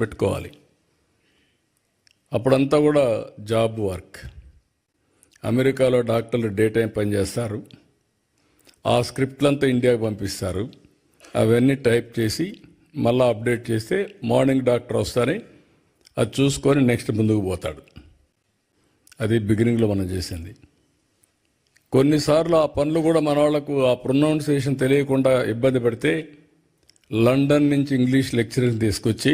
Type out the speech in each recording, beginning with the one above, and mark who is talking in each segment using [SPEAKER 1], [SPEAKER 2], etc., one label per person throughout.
[SPEAKER 1] పెట్టుకోవాలి. అప్పుడంతా కూడా జాబ్ వర్క్. అమెరికాలో డాక్టర్లు డే టైం పనిచేస్తారు. ఆ స్క్రిప్ట్లంతా ఇండియాకి పంపిస్తారు. అవన్నీ టైప్ చేసి మళ్ళీ అప్డేట్ చేస్తే మార్నింగ్ డాక్టర్ వస్తానే అది చూసుకొని నెక్స్ట్ ముందుకు పోతాడు. అది బిగినింగ్లో మనం చేసింది. కొన్నిసార్లు ఆ పనులు కూడా మన వాళ్ళకు ఆ ప్రొనౌన్సియేషన్ తెలియకుండా ఇబ్బంది పడితే లండన్ నుంచి ఇంగ్లీష్ లెక్చరర్ని తీసుకొచ్చి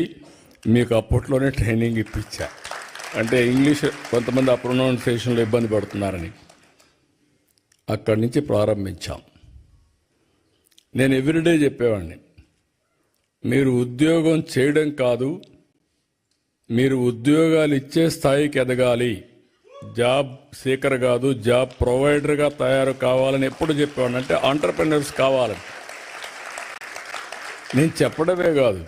[SPEAKER 1] మీకు అప్పట్లోనే ట్రైనింగ్ ఇప్పించా. అంటే ఇంగ్లీష్ కొంతమంది ఆ ప్రొనౌన్సియేషన్లో ఇబ్బంది పడుతున్నారని అక్కడి నుంచి ప్రారంభించాం. నేను ఎవ్రీడే చెప్పేవాడిని, మీరు ఉద్యోగం చేయడం కాదు, మీరు ఉద్యోగాలు ఇచ్చే స్థాయికి ఎదగాలి. జాబ్ సీకర్ కాదు, జాబ్ ప్రొవైడర్గా తయారు కావాలని ఎప్పుడు చెప్పేవాడిని. అంటే ఆంటర్ప్రెన్యూర్స్ కావాలని నేను చెప్పడమే కాదు,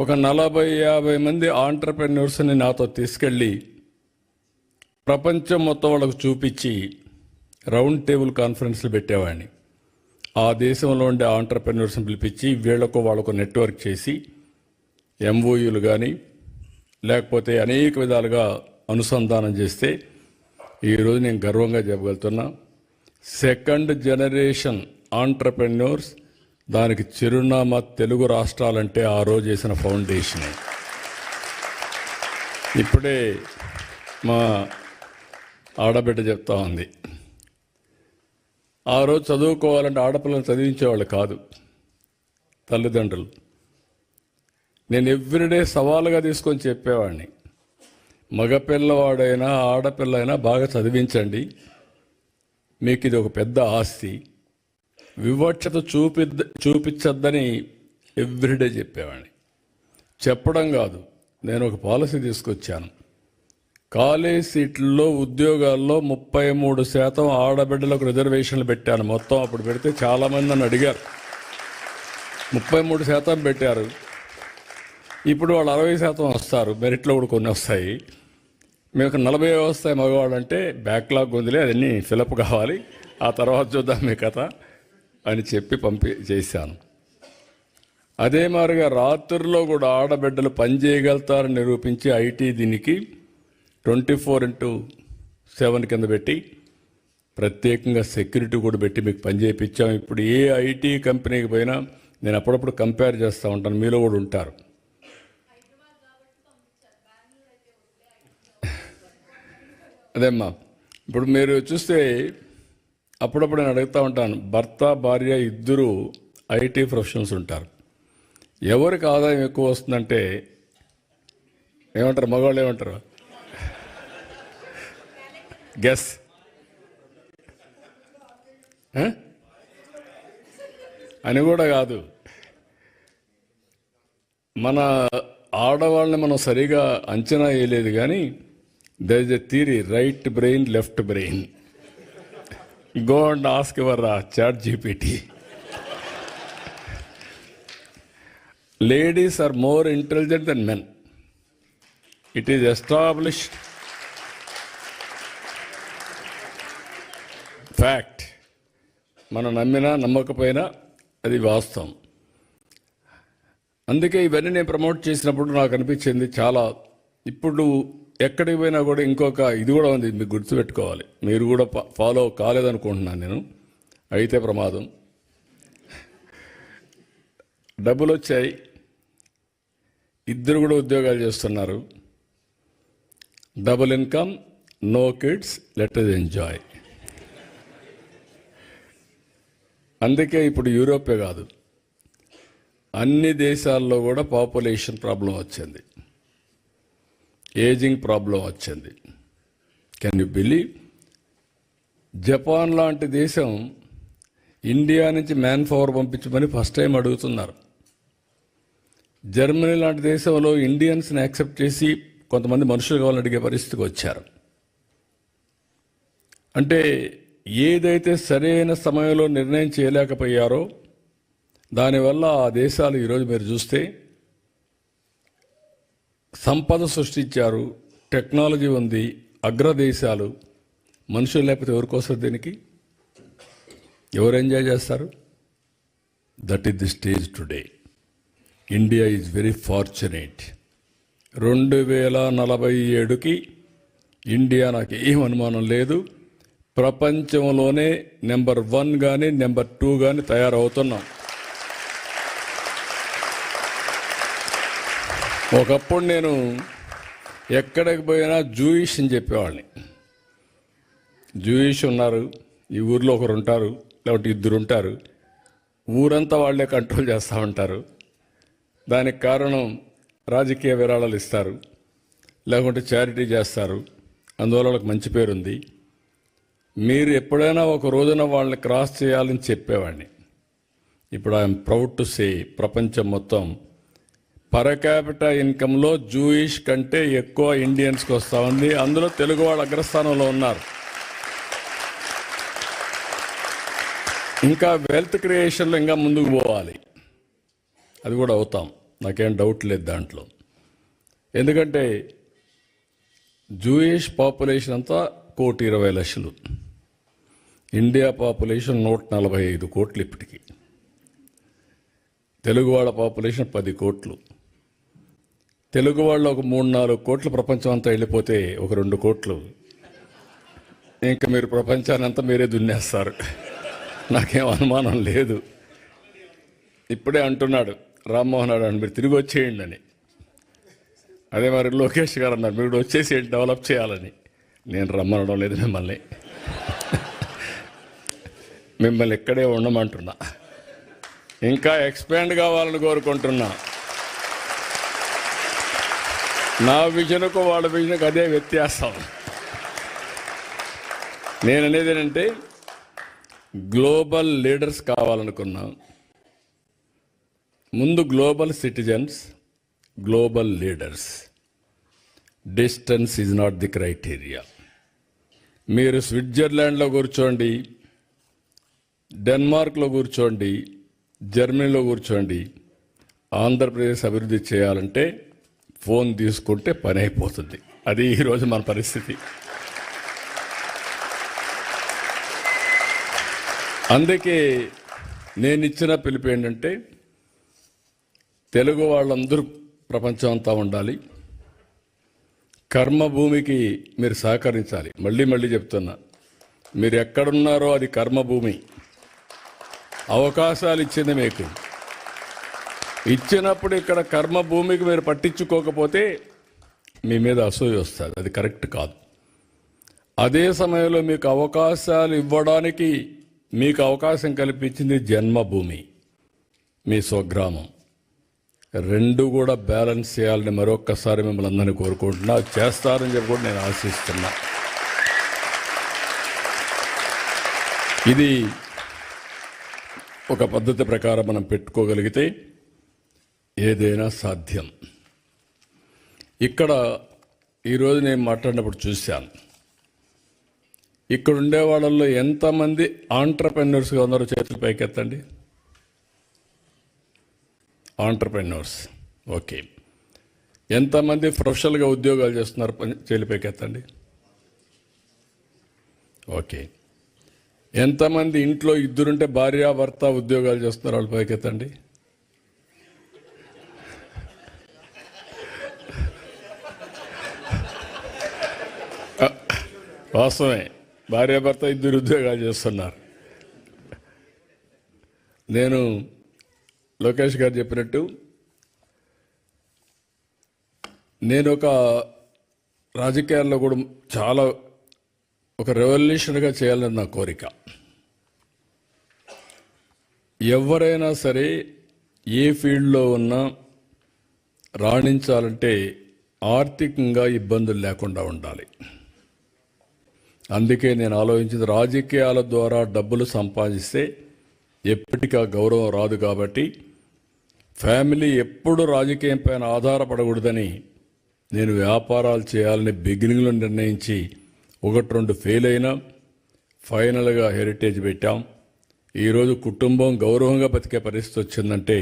[SPEAKER 1] ఒక 40-50 మంది ఆంటర్ప్రెన్యూర్స్ని నాతో తీసుకెళ్ళి ప్రపంచం మొత్తం వాళ్ళకు చూపించి రౌండ్ టేబుల్ కాన్ఫరెన్స్లు పెట్టేవాడిని. ఆ దేశంలో ఉండే ఆంటర్ప్రెన్యూర్స్ని పిలిపించి వీళ్లకు వాళ్ళకు నెట్వర్క్ చేసి ఎంఓయూలు కానీ లేకపోతే అనేక విధాలుగా అనుసంధానం చేస్తే ఈరోజు నేను గర్వంగా చెప్పగలుగుతున్నా, సెకండ్ జనరేషన్ ఆంటర్ప్రెన్యూర్స్ దానికి చిరునామా తెలుగు రాష్ట్రాలంటే ఆ రోజు చేసిన ఫౌండేషనే. ఇప్పుడే మా ఆడబిడ్డ చెప్తా ఉంది, ఆ రోజు చదువుకోవాలంటే ఆడపిల్లలు చదివించేవాళ్ళు కాదు తల్లిదండ్రులు. నేను ఎవ్రీడే సవాలుగా తీసుకొని చెప్పేవాడిని, మగపిల్లవాడైనా ఆడపిల్లైనా బాగా చదివించండి, మీకు ఇది ఒక పెద్ద ఆస్తి, వివక్షత చూపించద్దని ఎవ్రీడే చెప్పేవాడిని. చెప్పడం కాదు, నేను ఒక పాలసీ తీసుకొచ్చాను. కాలేజ్ సీట్లలో ఉద్యోగాల్లో 33% ఆడబిడ్డలకు రిజర్వేషన్లు పెట్టాను. మొత్తం అప్పుడు పెడితే చాలామంది నన్ను అడిగారు, 33% పెట్టారు. ఇప్పుడు వాళ్ళు 60% వస్తారు, మెరిట్లో కూడా కొన్ని వస్తాయి. మీకు 40 వస్తాయి మగవాళ్ళు అంటే బ్యాక్లాగ్ ఉందిలే, అదన్నీ ఫిలప్ కావాలి, ఆ తర్వాత చూద్దాం మీ కథ అని చెప్పి చేశాను. అదే మాదిరిగా రాత్రుల్లో కూడా ఆడబిడ్డలు పనిచేయగలుగుతారని నిరూపించి ఐటీ దీనికి 24/7 కింద పెట్టి ప్రత్యేకంగా సెక్యూరిటీ కూడా పెట్టి మీకు పని చేయించాం. ఇప్పుడు ఏ ఐటీ కంపెనీకి పోయినా నేను అప్పుడప్పుడు కంపేర్ చేస్తూ ఉంటాను, మీలో కూడా ఉంటారు. అదేమ్మా, ఇప్పుడు మీరు చూస్తే అప్పుడప్పుడు నేను అడుగుతూ ఉంటాను, భర్త భార్య ఇద్దరు ఐటీ ప్రొఫెషనల్స్ ఉంటారు, ఎవరికి ఆదాయం ఎక్కువ వస్తుందంటే ఏమంటారు? మగవాళ్ళు ఏమంటారు? గెస్. అని కూడా కాదు, మన ఆడవాళ్ళని మనం సరిగా అంచనా వేయలేదు. కానీ there is a theory, right brain left brain. Go and ask your ChatGPT. Ladies are more intelligent than men. It is established fact. మనం నమ్మినా నమ్మకపోయినా అది వాస్తవం. అందుకే ఇవన్నీ నేను ప్రమోట్ చేసినప్పుడు నాకు అనిపించింది చాలా, ఇప్పుడు ఎక్కడికి పోయినా కూడా ఇంకొక ఇది కూడా ఉంది, మీకు గుర్తుపెట్టుకోవాలి. మీరు కూడా ఫాలో కాలేదనుకుంటున్నాను నేను, అయితే ప్రమాదం. డబ్బులు వచ్చాయి, ఇద్దరు కూడా ఉద్యోగాలు చేస్తున్నారు, double income, no kids, let us enjoy. అందుకే ఇప్పుడు యూరోపే కాదు, అన్ని దేశాల్లో కూడా పాపులేషన్ ప్రాబ్లం వచ్చింది, ఏజింగ్ ప్రాబ్లం వచ్చింది. Can you believe? జపాన్ లాంటి దేశం ఇండియా నుంచి మ్యాన్ పవర్ పంపించమని ఫస్ట్ టైం అడుగుతున్నారు. జర్మనీ లాంటి దేశంలో ఇండియన్స్ని యాక్సెప్ట్ చేసి కొంతమంది మనుషులు కావాలని అడిగే పరిస్థితికి వచ్చారు. అంటే ఏదైతే సరైన సమయంలో నిర్ణయం చేయలేకపోయారో దానివల్ల ఆ దేశాలు ఈరోజు మీరు చూస్తే సంపద సృష్టించారు, టెక్నాలజీ ఉంది, అగ్రదేశాలు. మనుషులు లేకపోతే ఎవరికోసం దీనికి ఎవరు ఎంజాయ్ చేస్తారు? That is the stage today. India is very fortunate. 2047కి ఇండియా నాకు ఏం అనుమానం లేదు, ప్రపంచంలోనే నెంబర్ 1 కానీ నెంబర్ 2 కానీ తయారవుతున్నాం. ఒకప్పుడు నేను ఎక్కడికి పోయినా జూయిష్ అని చెప్పేవాడిని. జూయిష్ ఉన్నారు, ఈ ఊర్లో ఒకరు ఉంటారు, లేకపోతే 2 ఉంటారు, ఊరంతా వాళ్ళే కంట్రోల్ చేస్తూ ఉంటారు. దానికి కారణం రాజకీయ విరాళాలు ఇస్తారు, లేకుంటే చారిటీ చేస్తారు, అందువల్ల వాళ్ళకి మంచి పేరుంది. మీరు ఎప్పుడైనా ఒక రోజున వాళ్ళని క్రాస్ చేయాలని చెప్పేవాడిని. ఇప్పుడు ఐఎమ్ ప్రౌడ్ టు సే ప్రపంచం మొత్తం పర్ క్యాపిటా ఇన్కంలో జూయిష్ కంటే ఎక్కువ ఇండియన్స్కి వస్తూ ఉంది. అందులో తెలుగు వాళ్ళు అగ్రస్థానంలో ఉన్నారు. ఇంకా వెల్త్ క్రియేషన్లో ఇంకా ముందుకు పోవాలి, అది కూడా అవుతాం, నాకేం డౌట్ లేదు దాంట్లో. ఎందుకంటే జూయిష్ పాపులేషన్ అంతా 1,20,00,000, ఇండియా పాపులేషన్ 145 కోట్లు ఇప్పటికి, తెలుగు వాళ్ళ పాపులేషన్ 10 కోట్లు. తెలుగు వాళ్ళు ఒక 3-4 కోట్లు ప్రపంచం అంతా వెళ్ళిపోతే ఒక 2 కోట్లు ఇంకా మీరు ప్రపంచాన్ని అంతా మీరే దున్నేస్తారు, నాకేం అనుమానం లేదు. ఇప్పుడే అంటున్నాడు రామ్మోహన్ అని, మీరు తిరిగి వచ్చేయండి అని. అదే మరి లోకేష్ గారు అన్నారు, మీరు వచ్చేసి డెవలప్ చేయాలని. నేను రమ్మనడం లేదు మిమ్మల్ని ఇక్కడే ఉండమంటున్నా, ఇంకా ఎక్స్పాండ్ కావాలని కోరుకుంటున్నా. నా విజన్కు వాళ్ళ విజన్కు అదే వ్యత్యాసం. నేను అనేది ఏంటంటే గ్లోబల్ లీడర్స్ కావాలనుకున్నా. ముందు global citizens, global leaders. Distance is not the criteria. మీరు స్విట్జర్లాండ్లో కూర్చోండి, డెన్మార్క్లో కూర్చోండి, జర్మనీలో కూర్చోండి, ఆంధ్రప్రదేశ్ అభివృద్ధి చేయాలంటే ఫోన్ తీసుకుంటే పని అయిపోతుంది. అది ఈరోజు మన పరిస్థితి. అందుకే నేను ఇచ్చిన పిలుపు ఏంటంటే తెలుగు వాళ్ళందరూ ప్రపంచం అంతా ఉండాలి. కర్మభూమికి మీరు సహకరించాలి. మళ్ళీ చెప్తున్నా, మీరు ఎక్కడున్నారో అది కర్మభూమి. అవకాశాలు ఇచ్చింది మీకు. ఇచ్చినప్పుడు ఇక్కడ కర్మభూమికి మీరు పట్టించుకోకపోతే మీ మీద అసూయ వస్తుంది, అది కరెక్ట్ కాదు. అదే సమయంలో మీకు అవకాశాలు ఇవ్వడానికి మీకు అవకాశం కల్పించింది జన్మభూమి, మీ స్వగ్రామం. 2 కూడా బ్యాలెన్స్ చేయాలని మరొక్కసారి మిమ్మల్ని అందరినీ కోరుకుంటున్నా. చేస్తారని చెప్పి కూడా నేను ఆశిస్తున్నా. ఇది ఒక పద్ధతి ప్రకారం మనం పెట్టుకోగలిగితే ఏదైనా సాధ్యం. ఇక్కడ ఈరోజు నేను మాట్లాడినప్పుడు చూశాను, ఇక్కడ ఉండే వాళ్ళల్లో ఎంతమంది ఆంటర్ప్రెన్యూర్స్గా ఉన్నారో చేతులు పైకెత్తండి. Entrepreneurs, okay. ఎంతమంది ప్రొఫెషనల్గా ఉద్యోగాలు చేస్తున్నారు చేతులు పైకెత్తండి. ఓకే. ఎంతమంది ఇంట్లో 2 భార్యాభర్త ఉద్యోగాలు చేస్తున్నారు వాళ్ళు పైకెత్తండి. వాస్తవమే, భార్యాభర్త 2 ఉద్యోగాలు చేస్తున్నారు. నేను లోకేష్ గారు చెప్పినట్టు నేను ఒక రాజకీయాల్లో కూడా చాలా ఒక రెవల్యూషన్గా చేయాలని నా కోరిక. ఎవరైనా సరే ఏ ఫీల్డ్లో ఉన్నా రాణించాలంటే ఆర్థికంగా ఇబ్బందులు లేకుండా ఉండాలి. అందుకే నేను ఆలోచించింది, రాజకీయాల ద్వారా డబ్బులు సంపాదిస్తే ఎప్పటికీ గౌరవం రాదు. కాబట్టి ఫ్యామిలీ ఎప్పుడు రాజకీయం పైన ఆధారపడకూడదని నేను వ్యాపారాలు చేయాలని బిగినింగ్లో నిర్ణయించి 1-2 ఫెయిల్ అయినా ఫైనల్గా హెరిటేజ్ పెట్టాం. ఈరోజు కుటుంబం గౌరవంగా బతికే పరిస్థితి వచ్చిందంటే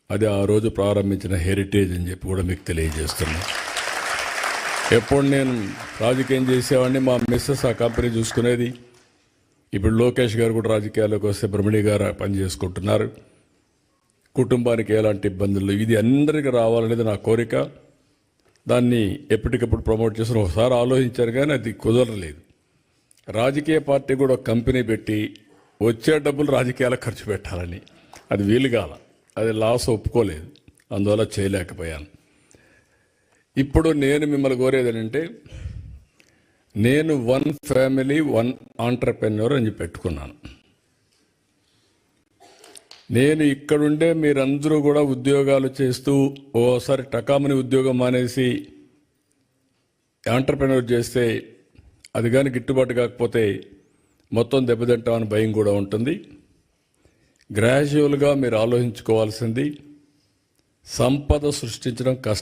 [SPEAKER 1] అది ఆ రోజు ప్రారంభించిన హెరిటేజ్ అని చెప్పి కూడా మీకు తెలియజేస్తున్నా. ఎప్పుడు నేను రాజకీయం చేసేవాడిని, మా మిస్సెస్ ఆ కంపెనీ చూసుకునేది. ఇప్పుడు లోకేష్ గారు కూడా రాజకీయాల్లోకి వస్తే బ్రహ్మణి గారు పని చేసుకుంటున్నారు. కుటుంబానికి ఎలాంటి ఇబ్బందులు, ఇది అందరికీ రావాలనేది నా కోరిక. దాన్ని ఎప్పటికప్పుడు ప్రమోట్ చేసిన ఒకసారి ఆలోచించారు, కానీ అది కుదరలేదు. రాజకీయ పార్టీ కూడా ఒక కంపెనీ పెట్టి వచ్చే డబ్బులు రాజకీయాలకు ఖర్చు పెట్టాలని, అది వీలుగాల, అది లాస్ ఒప్పుకోలేదు, అందువల్ల చేయలేకపోయాను. ఇప్పుడు నేను మిమ్మల్ని కోరేది ఏంటంటే, నేను 1 ఫ్యామిలీ 1 ఆంటర్ప్రెన్యూర్ అని పెట్టుకున్నాను. నేను ఇక్కడుండే మీరందరూ కూడా ఉద్యోగాలు చేస్తూ ఓసారి టకామని ఉద్యోగం మానేసి ఆంటర్ప్రెన్యూర్ చేస్తే అది కానీ గిట్టుబాటు కాకపోతే మొత్తం దెబ్బతింటామని భయం కూడా ఉంటుంది. గ్రాడ్యువల్గా మీరు ఆలోచించుకోవాల్సింది, సంపద సృష్టించడం కష్టం.